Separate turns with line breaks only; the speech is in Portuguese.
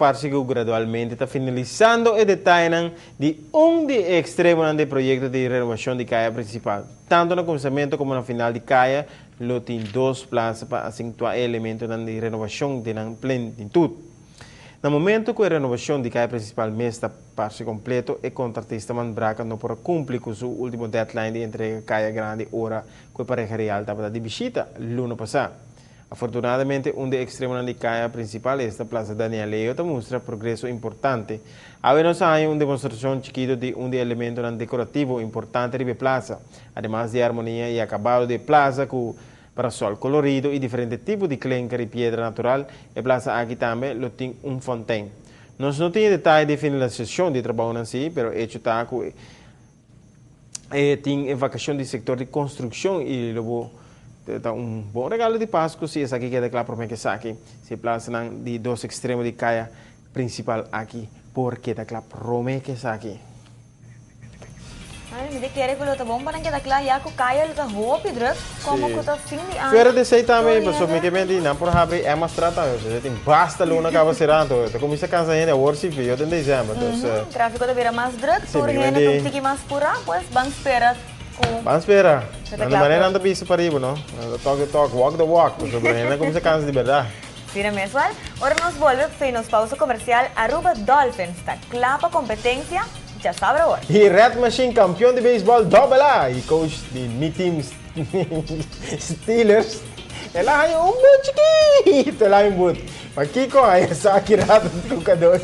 parsigo gradualmente está finalizando e detalhe de de extremo do projeto de renovação de caia principal. Tanto no começamento como no final de caia, lo tem dois plazas para acentuar elementos de renovação de plenitude. No momento que a renovação de caia principal está parte completo, o contratista manbraca não por cumprir com o último deadline de entrega caia grande hora que a pareja real estava de visita luno passado. Afortunadamente, de extremo de caia principal, esta plaza Danieleo, mostra progresso importante. Havemos aí uma demonstração chiquita de de elemento decorativo importante de plaza, además de harmonia e acabado de plaza com parasol colorido e diferentes tipos de clínker e pedra natural, a plaza aqui também tem fontaine. Nós não temos detalhe de finalização de trabalho em si, mas hecho está que tem evacuação do setor de construção e logo bom regalo de Páscoa se essa aqui queda claro para mim que aqui se plaza de dois extremos de caia principal aqui, porque está claro para mim que aqui.
Ai, me quer que tá bom para que tá claro, já que caia ele tá roupa druk, como que tá fim de ano.
Fora de sei também, pessoal, me que vende não por haver é mais trata, você tem basta luna acaba serando, te começa a cansar ainda worship eu em dezembro, então
tráfico tá vira mais druk, por ainda tu tiki mais pura, pues vamos esperar.
Vamos esperar. De maneira anda piso para riba, não? Talk, walk the walk, pessoal, ainda começa a cansar de verdade.
Sim, mensual. Ahora nos vuelve finos pausa comercial Aruba Dolphins, está clapa competencia. Já sabe agora.
E Red Machine, campeão de beisebol AA e coach de mi team Steelers. Ela é muito chiquito lá em boot. Mas Kiko, aí é só aqui rato do jogador.